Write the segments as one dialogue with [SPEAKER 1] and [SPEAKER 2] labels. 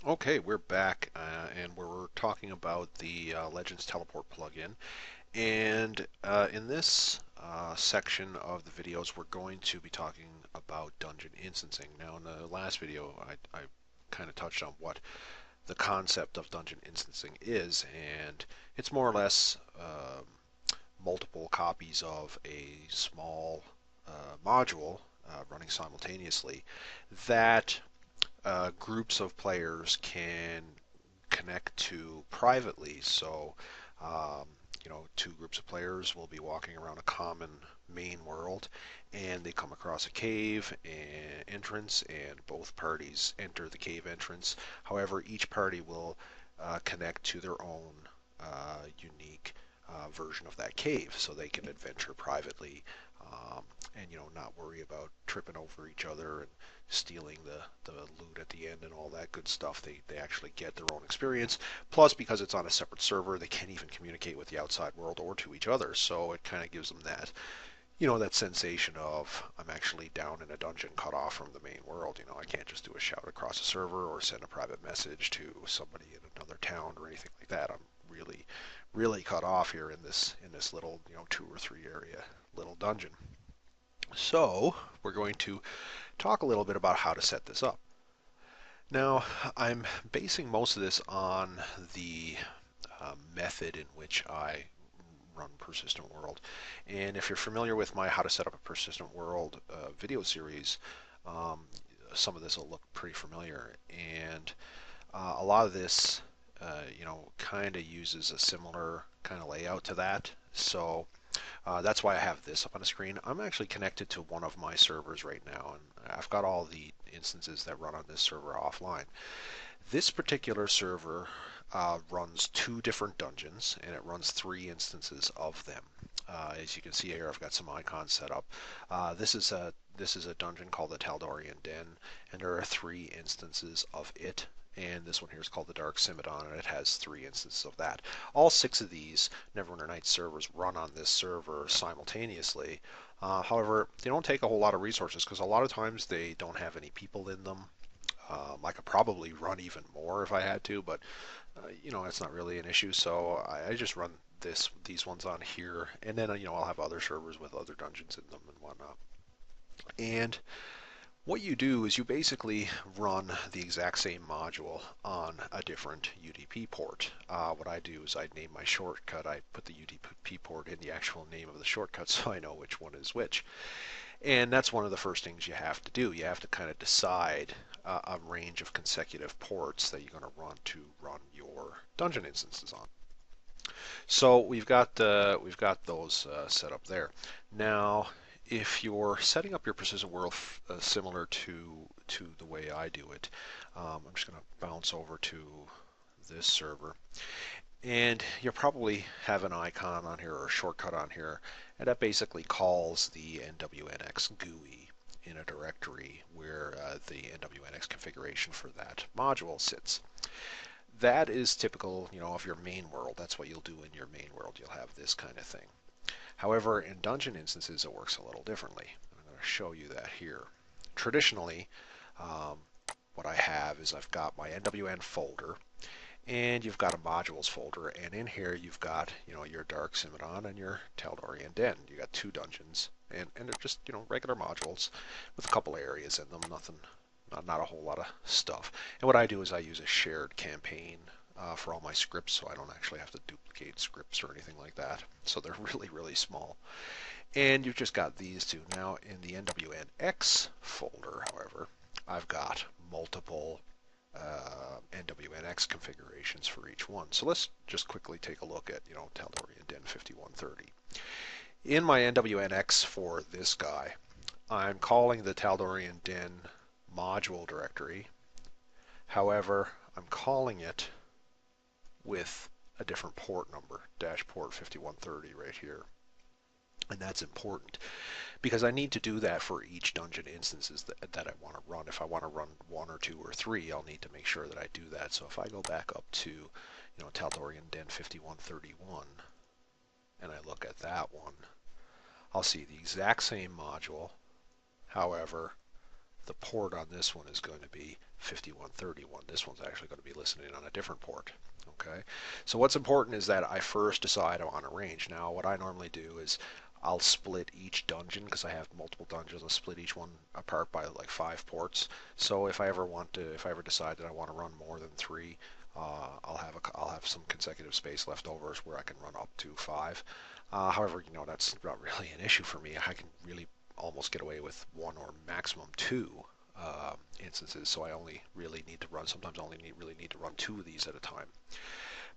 [SPEAKER 1] Okay, we're back, and we're talking about the Legends Teleport plugin. And in this section of the videos, we're going to be talking about dungeon instancing. Now, in the last video, I kind of touched on what the concept of dungeon instancing is, and it's more or less multiple copies of a small module running simultaneously that groups of players can connect to privately. So, um, two groups of players will be walking around a common main world, and they come across a cave and entrance, and both parties enter the cave entrance. However, each party will connect to their own unique version of that cave, so they can adventure privately, and not worry about tripping over each other and stealing the loot at the end and all that good stuff. They actually get their own experience. Plus, because it's on a separate server, they can't even communicate with the outside world or to each other. So it kind of gives them that, that sensation of I'm actually down in a dungeon cut off from the main world. I can't just do a shout across a server or send a private message to somebody in another town or anything like that. I'm really, really cut off here in this little, 2 or 3 area little dungeon. So we're going to talk a little bit about how to set this up. Now, I'm basing most of this on the method in which I run Persistent World. And if you're familiar with my How to Set Up a Persistent World video series, um, some of this will look pretty familiar. And a lot of this, kind of uses a similar kind of layout to that. So that's why I have this up on the screen. I'm actually connected to one of my servers right now, and I've got all the instances that run on this server offline. This particular server runs 2 different dungeons, and it runs 3 instances of them. As you can see here, I've got some icons set up. This is a dungeon called the Taldorian Den, and there are 3 instances of it. And this one here is called the Dark Scimitar, and it has 3 instances of that. All 6 of these Neverwinter Nights servers run on this server simultaneously. However, they don't take a whole lot of resources because a lot of times they don't have any people in them. I could probably run even more if I had to, but it's not really an issue. So I just run these ones on here, and then I'll have other servers with other dungeons in them and whatnot. And what you do is you basically run the exact same module on a different UDP port. What I do is I name my shortcut. I put the UDP port in the actual name of the shortcut so I know which one is which. And that's one of the first things you have to do. You have to kind of decide a range of consecutive ports that you're going to run your dungeon instances on. So we've got those set up there. Now, if you're setting up your persistent world similar to the way I do it, I'm just going to bounce over to this server, and you'll probably have an icon on here or a shortcut on here, and that basically calls the NWNX GUI in a directory where the NWNX configuration for that module sits. That is typical, of your main world. That's what you'll do in your main world. You'll have this kind of thing. However, in dungeon instances, it works a little differently. I'm going to show you that here. Traditionally, um, what I have is I've got my NWN folder, and you've got a modules folder, and in here you've got your Dark Scimitar and your Taldorian Den. You got 2 dungeons, and they're just regular modules with a couple areas in them. Nothing, not a whole lot of stuff. And what I do is I use a shared campaign for all my scripts, so I don't actually have to duplicate scripts or anything like that. So they're really, really small. And you've just got these 2. Now in the NWNX folder, however, I've got multiple NWNX configurations for each one. So let's just quickly take a look at, Taldorian Den 5130. In my NWNX for this guy, I'm calling the Taldorian Den module directory. However, I'm calling it with a different port number, dash port 5130 right here. And that's important because I need to do that for each dungeon instances that I want to run. If I want to run 1 or 2 or 3, I'll need to make sure that I do that. So if I go back up to, Taldorian Den 5131, and I look at that one, I'll see the exact same module. However, the port on this one is going to be 5131. This one's actually going to be listening on a different port. Okay, so what's important is that I first decide on a range. Now, what I normally do is I'll split each dungeon, because I have multiple dungeons. I'll split each one apart by like 5 ports. So if I ever decide that I want to run more than 3, I'll have some consecutive space left over where I can run up to 5. However, that's not really an issue for me. I can really almost get away with 1 or maximum 2 instances. So I only really need to run. Sometimes I only really need to run 2 of these at a time.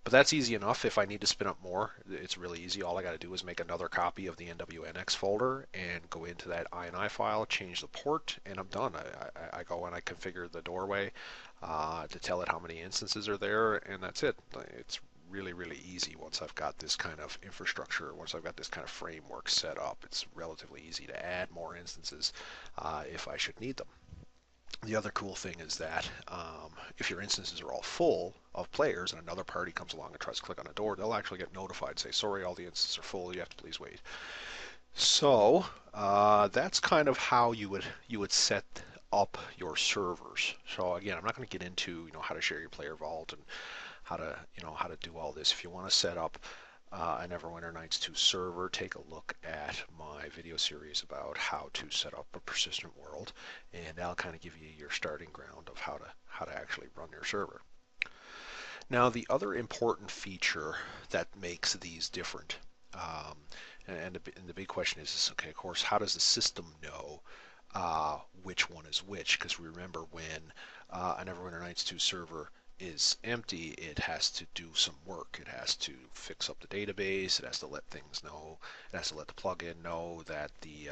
[SPEAKER 1] But that's easy enough. If I need to spin up more, it's really easy. All I got to do is make another copy of the NWNX folder and go into that INI file, change the port, and I'm done. I go and I configure the doorway to tell it how many instances are there, and that's it. It's really, really easy once I've got this kind of infrastructure, once I've got this kind of framework set up. It's relatively easy to add more instances if I should need them. The other cool thing is that if your instances are all full of players and another party comes along and tries to click on a door, they'll actually get notified, say, sorry, all the instances are full, you have to please wait. So that's kind of how you would set up your servers. So again, I'm not going to get into how to share your player vault and how to do all this. If you want to set up an Neverwinter Nights 2 server, take a look at my video series about how to set up a persistent world, and that'll kind of give you your starting ground of how to actually run your server. Now, the other important feature that makes these different, and the big question is, okay, of course, how does the system know which one is which? Because remember, when a Neverwinter Nights 2 server is empty, it has to do some work. It has to fix up the database. It has to let things know. It has to let the plugin know that the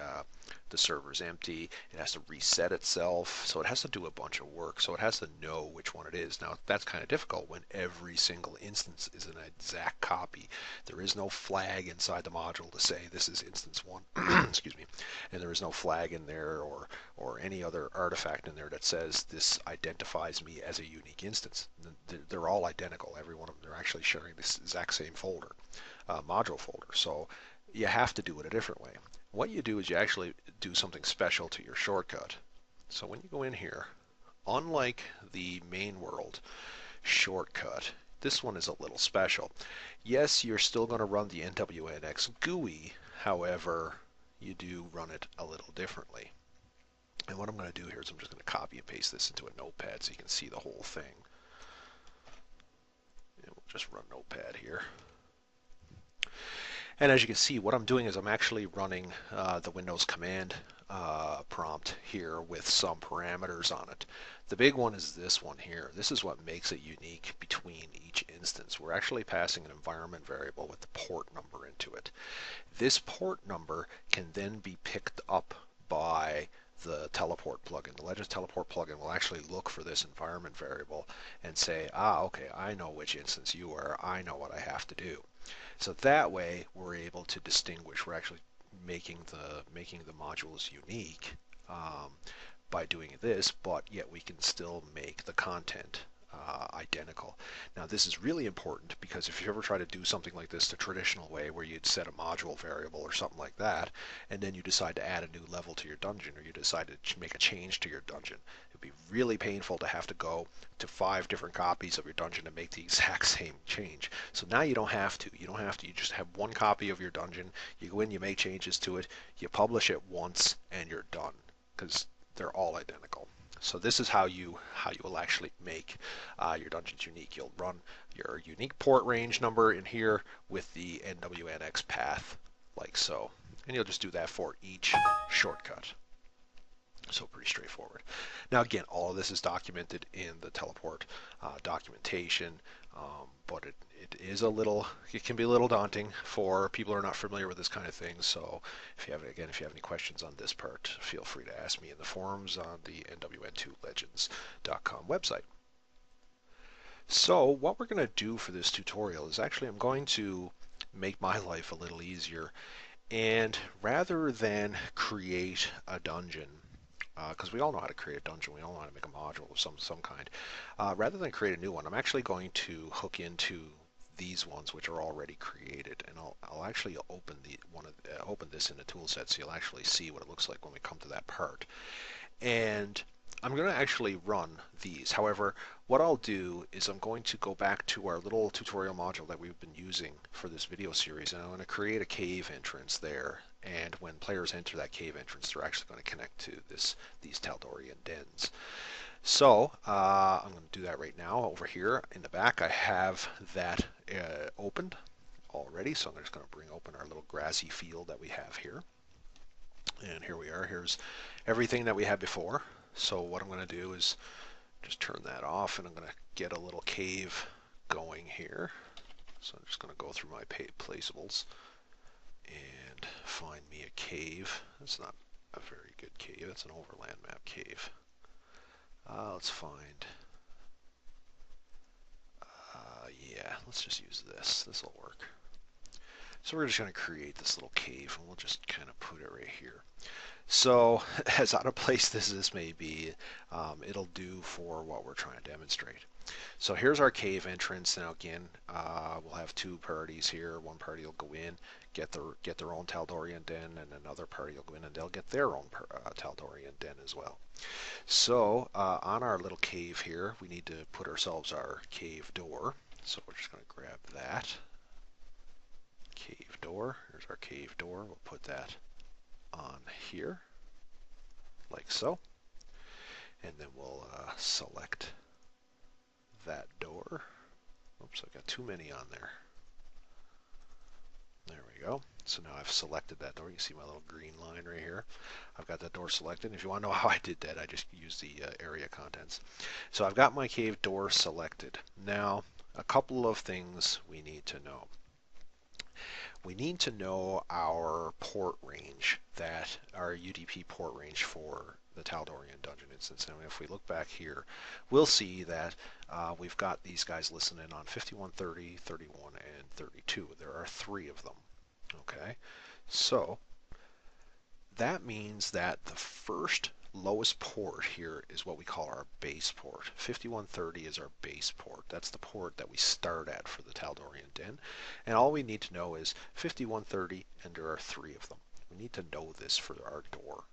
[SPEAKER 1] server is empty. It has to reset itself. So it has to do a bunch of work. So it has to know which one it is. Now that's kind of difficult when every single instance is an exact copy. There is no flag inside the module to say this is instance 1. Excuse me. And there is no flag in there or any other artifact in there that says this identifies me as a unique instance. They're all identical. Every one of them, they're actually sharing this exact same folder, module folder. So you have to do it a different way. What you do is you actually do something special to your shortcut. So when you go in here, unlike the main world shortcut, this one is a little special. Yes, you're still going to run the NWNX GUI. However, you do run it a little differently. And what I'm going to do here is I'm just going to copy and paste this into a notepad so you can see the whole thing. And we'll just run notepad here. And as you can see, what I'm doing is I'm actually running the Windows command prompt here with some parameters on it. The big one is this one here. This is what makes it unique between each instance. We're actually passing an environment variable with the port number into it. This port number can then be picked up by the teleport plugin. The Legends teleport plugin will actually look for this environment variable and say, okay, I know which instance you are. I know what I have to do. So that way we're able to distinguish. We're actually making the modules unique by doing this, but yet we can still make the content identical. Now this is really important because if you ever try to do something like this the traditional way where you'd set a module variable or something like that, and then you decide to add a new level to your dungeon, or you decide to make a change to your dungeon, it'd be really painful to have to go to 5 different copies of your dungeon to make the exact same change. So now you don't have to. You just have one copy of your dungeon. You go in, you make changes to it, you publish it once, and you're done because they're all identical. So this is how you will actually make your dungeons unique. You'll run your unique port range number in here with the NWNX path, like so. And you'll just do that for each shortcut. So pretty straightforward. Now again, all of this is documented in the teleport documentation, but it can be a little daunting for people who are not familiar with this kind of thing. So if you have any questions on this part, feel free to ask me in the forums on the NWN2legends.com website. So what we're going to do for this tutorial is actually I'm going to make my life a little easier, and rather than create a dungeon, because we all know how to create a dungeon, we all know how to make a module of some kind. Rather than create a new one, I'm actually going to hook into these ones which are already created, and I'll actually open this in the tool set so you'll actually see what it looks like when we come to that part. And I'm going to actually run these. However, what I'll do is I'm going to go back to our little tutorial module that we've been using for this video series, and I'm going to create a cave entrance there. And when players enter that cave entrance, they're actually going to connect to these Taldorian dens. So I'm going to do that right now. Over here in the back, I have that opened already. So I'm just going to bring open our little grassy field that we have here. And here we are. Here's everything that we had before. So what I'm going to do is just turn that off, and I'm going to get a little cave going here. So I'm just going to go through my placeables and find me a cave. That's not a very good cave. That's an overland map cave. Let's find, yeah, let's just use this. This will work. So we're just going to create this little cave, and we'll just kind of put it right here. So as out of place this may be, it'll do for what we're trying to demonstrate. So here's our cave entrance. Now again, we'll have two parties here. One party will go in, get their own Taldorian den, and another party will go in and they'll get their own Taldorian den as well. So on our little cave here, we need to put ourselves our cave door. So we're just going to grab that cave door. Here's our cave door. We'll put that on here, like so. And then we'll select that door. Oops, I've got too many on there. There we go. So now I've selected that door. You see my little green line right here. I've got that door selected. If you want to know how I did that, I just used the area contents. So I've got my cave door selected. Now, a couple of things we need to know. We need to know our port range, our UDP port range for the Taldorian dungeon instance. And if we look back here, we'll see that we've got these guys listening on 5130, 31, and 32. There are 3 of them. Okay, so that means that the first lowest port here is what we call our base port. 5130 is our base port. That's the port that we start at for the Taldorian den. And all we need to know is 5130, and there are 3 of them. We need to know this for our door.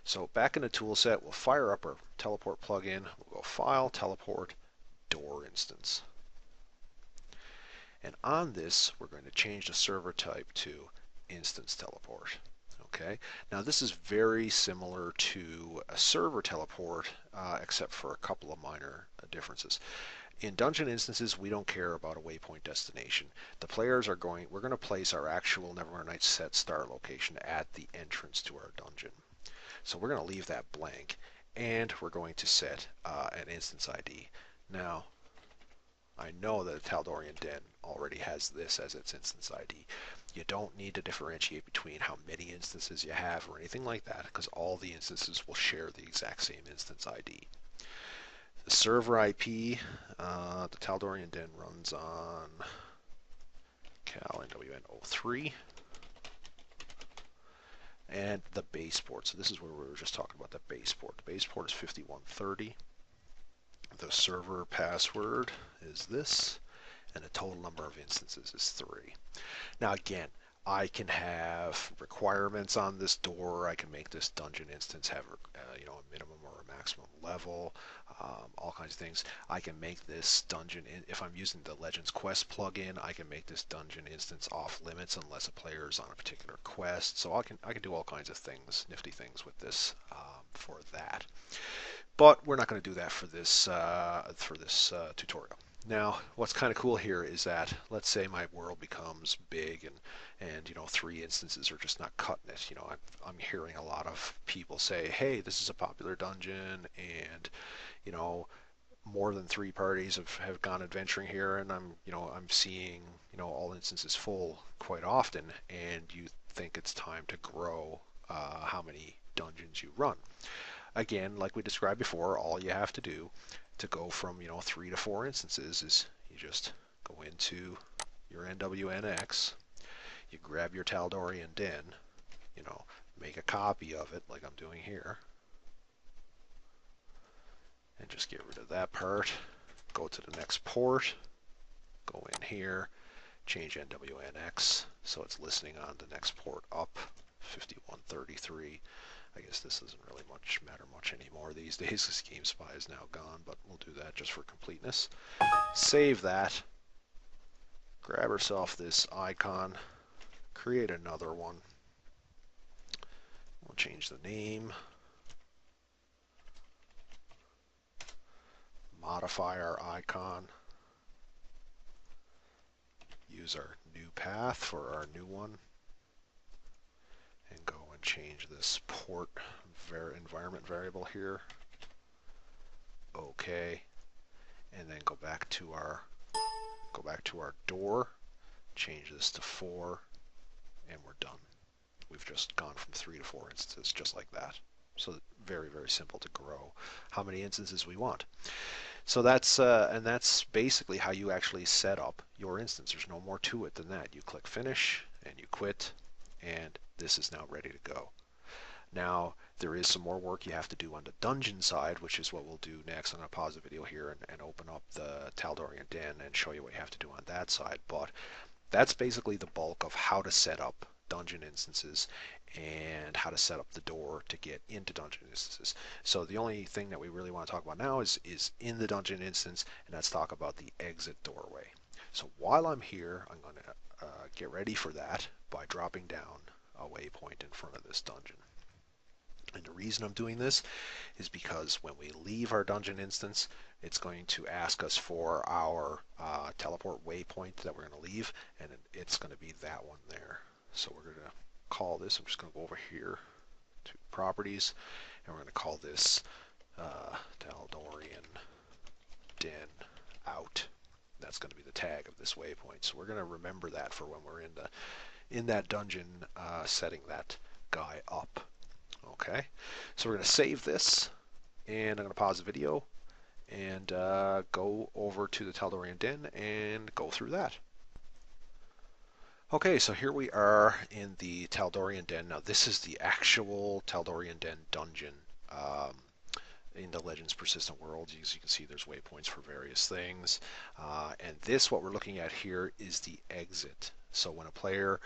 [SPEAKER 1] So back in the tool set, we'll fire up our teleport plugin. We'll go File, Teleport, Door Instance. And on this, we're going to change the server type to Instance Teleport. Okay. Now this is very similar to a server teleport, except for a couple of minor differences. In dungeon instances, we don't care about a waypoint destination. The players we're going to place our actual Neverwinter Nights set start location at the entrance to our dungeon. So we're going to leave that blank, and we're going to set an instance ID. Now, I know that the Taldorian Den already has this as its instance ID. You don't need to differentiate between how many instances you have or anything like that, because all the instances will share the exact same instance ID. The server IP, the Taldorian Den runs on Cal NWN2. And the base port. So this is where we were just talking about the base port. The base port is 5130. The server password is this, and the total number of instances is 3. Now again, I can have requirements on this door. I can make this dungeon instance have a minimum or a maximum level, all kinds of things. I can make this dungeon, if I'm using the Legends Quest plugin, I can make this dungeon instance off limits unless a player is on a particular quest. So I can do all kinds of things, nifty things with this for that. But we're not going to do that for this tutorial. Now, what's kind of cool here is that, let's say my world becomes big and 3 instances are just not cutting it. I'm hearing a lot of people say, hey, this is a popular dungeon, and more than 3 parties have gone adventuring here, and I'm seeing all instances full quite often, and you think it's time to grow how many dungeons you run. Again, like we described before, all you have to do to go from 3 to 4 instances is you just go into your NWNX, you grab your Taldorian Den, make a copy of it like I'm doing here, and just get rid of that part, go to the next port, go in here, change NWNX so it's listening on the next port up, 5133. I guess this doesn't really matter much anymore these days because GameSpy is now gone, but we'll do that just for completeness. Save that. Grab ourselves this icon. Create another one. We'll change the name. Modify our icon. Use our new path for our new one. And go and change this port environment variable here. OK. And then go back to our door. Change this to 4. And we're done. We've just gone from 3 to 4 instances just like that. So very, very simple to grow how many instances we want. So that's basically how you actually set up your instance. There's no more to it than that. You click finish and you quit, and this is now ready to go. Now there is some more work you have to do on the dungeon side, which is what we'll do next. I'm going to pause the video here and open up the Taldorian Den and show you what you have to do on that side. But that's basically the bulk of how to set up dungeon instances and how to set up the door to get into dungeon instances. So the only thing that we really want to talk about now is in the dungeon instance, and let's talk about the exit doorway. So while I'm here, I'm going to get ready for that by dropping down a waypoint in front of this dungeon. And the reason I'm doing this is because when we leave our dungeon instance, it's going to ask us for our teleport waypoint that we're going to leave, and it's going to be that one there. So we're going to call this, I'm just going to go over here to properties, and we're going to call this Taldorian Den out. That's going to be the tag of this waypoint. So we're going to remember that for when we're in that dungeon setting that guy up. Okay, so we're going to save this, and I'm going to pause the video and go over to the Taldorian Den and go through that. Okay, so here we are in the Taldorian Den. Now this is the actual Taldorian Den dungeon in the Legends Persistent World. As you can see, there's waypoints for various things. And this, what we're looking at here, is the exit. So when a player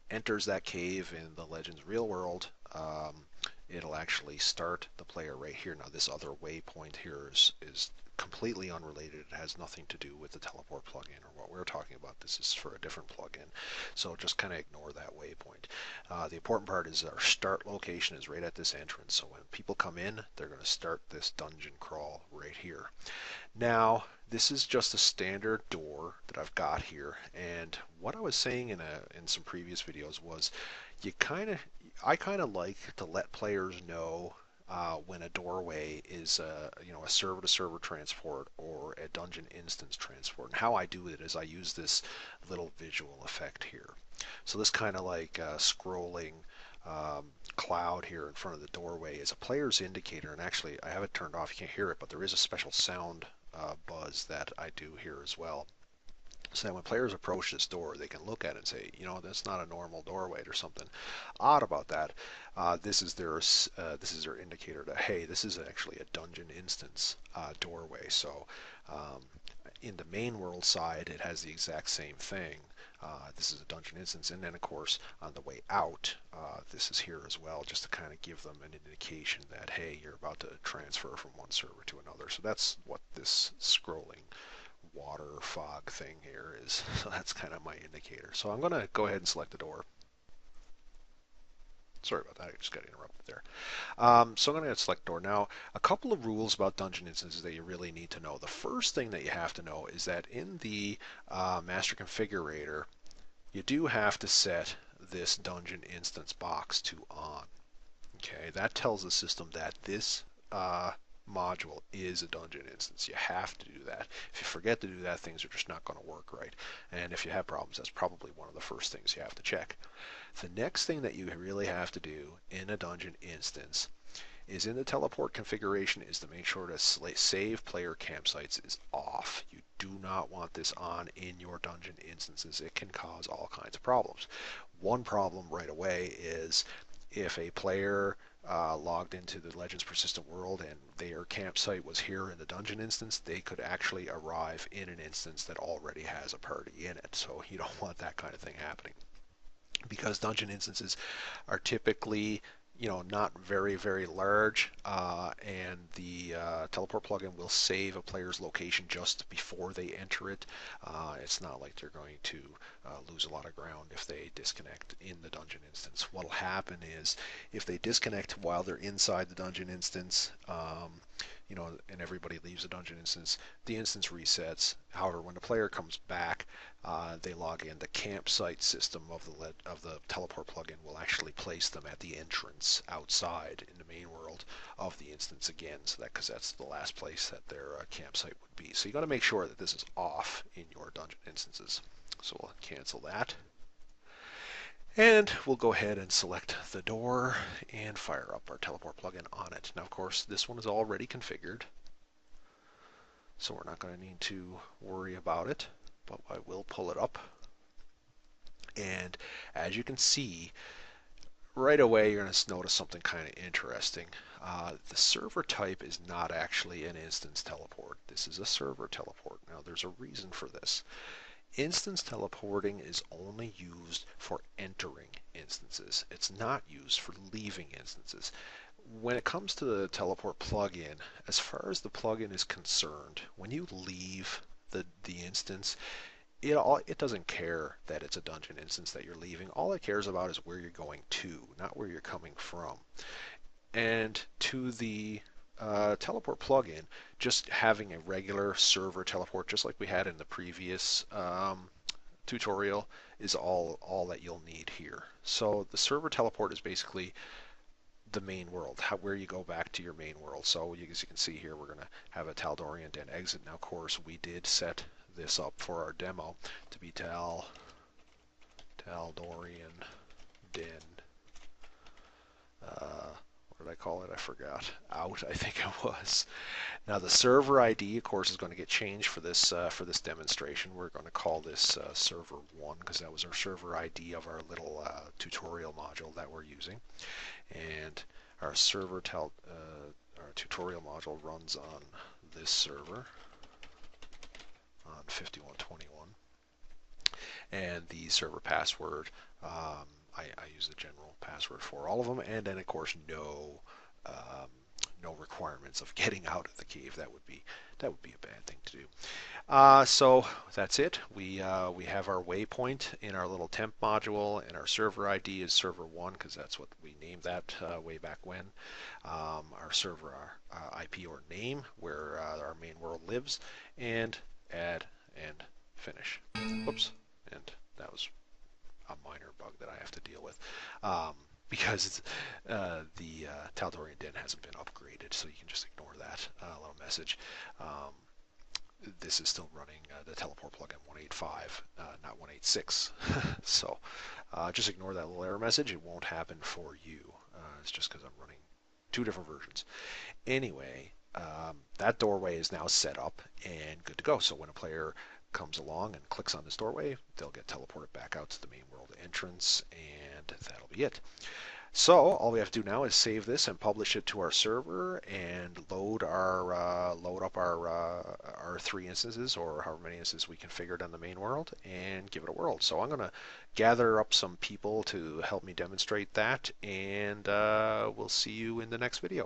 [SPEAKER 1] enters that cave in the Legends real world, it'll actually start the player right here. Now this other waypoint here is completely unrelated. It has nothing to do with the teleport plugin or what we're talking about. This is for a different plugin. So just kind of ignore that waypoint. The important part is our start location is right at this entrance. So when people come in, they're going to start this dungeon crawl right here. Now, this is just a standard door that I've got here. And what I was saying in some previous videos was I kind of like to let players know when a doorway is a server-to-server transport or a dungeon instance transport. And how I do it is I use this little visual effect here. So this kind of like scrolling cloud here in front of the doorway is a player's indicator. And actually, I have it turned off. You can't hear it, but there is a special sound buzz that I do here as well. So that when players approach this door, they can look at it and say, you know, that's not a normal doorway. There's something odd about that. This is their indicator that, hey, this is actually a dungeon instance doorway. So in the main world side, it has the exact same thing. This is a dungeon instance, and then of course on the way out, this is here as well, just to kind of give them an indication that, hey, you're about to transfer from one server to another. So that's what this scrolling water fog thing here is. So that's kind of my indicator. So I'm going to go ahead and select the door. Sorry about that, I just got interrupted there. So I'm going to select door. Now, a couple of rules about dungeon instances that you really need to know. The first thing that you have to know is that in the master configurator, you do have to set this dungeon instance box to on. Okay, that tells the system that this module is a dungeon instance. You have to do that. If you forget to do that, things are just not going to work right. And if you have problems, that's probably one of the first things you have to check. The next thing that you really have to do in a dungeon instance is in the teleport configuration is to make sure that save player campsites is off. You do not want this on in your dungeon instances. It can cause all kinds of problems. One problem right away is if a player logged into the Legends Persistent World and their campsite was here in the dungeon instance, they could actually arrive in an instance that already has a party in it. So you don't want that kind of thing happening. Because dungeon instances are typically not very, very large, and the teleport plugin will save a player's location just before they enter it. It's not like they're going to lose a lot of ground if they disconnect in the dungeon instance. What'll happen is if they disconnect while they're inside the dungeon instance, and everybody leaves the dungeon instance, the instance resets. However, when the player comes back, they log in. The campsite system of the teleport plugin will actually place them at the entrance outside in the main world of the instance again, so that because that's the last place that their campsite would be. So you got to make sure that this is off in your dungeon instances. So we'll cancel that. And we'll go ahead and select the door and fire up our teleport plugin on it. Now, of course, this one is already configured, so we're not going to need to worry about it, but I will pull it up. And as you can see, right away you're going to notice something kind of interesting. The server type is not actually an instance teleport. This is a server teleport. Now, there's a reason for this. Instance teleporting is only used for entering instances. It's not used for leaving instances. When it comes to the teleport plugin, as far as the plugin is concerned, when you leave the instance, it doesn't care that it's a dungeon instance that you're leaving. All it cares about is where you're going to, not where you're coming from. And to the teleport plugin, just having a regular server teleport, just like we had in the previous tutorial, is all that you'll need here. So the server teleport is basically the main world, where you go back to your main world. So as you can see here, we're going to have a Taldorian Den exit. Now, of course, we did set this up for our demo to be Taldorian Den. What did I call it? I forgot. Out, I think it was. Now the server ID, of course, is going to get changed for this demonstration. We're going to call this server 1 because that was our server ID of our little tutorial module that we're using. And our our tutorial module runs on this server on 5121. And the server password, I use the general password for all of them, and then of course no requirements of getting out of the cave. That would be a bad thing to do. So that's it. We have our waypoint in our little temp module, and our server ID is server 1 because that's what we named that way back when. Our server IP or name where our main world lives, and add and finish. Whoops, and that was a minor bug that I have to deal with because the Taldorian Den hasn't been upgraded, so you can just ignore that little message. This is still running the teleport plugin 185, not 186. So just ignore that little error message. It won't happen for you. It's just because I'm running 2 different versions. Anyway, that doorway is now set up and good to go. So when a player comes along and clicks on this doorway, they'll get teleported back out to the main world entrance, and that'll be it. So all we have to do now is save this and publish it to our server and load up our 3 instances, or however many instances we configured on the main world, and give it a whirl. So I'm going to gather up some people to help me demonstrate that, and we'll see you in the next video.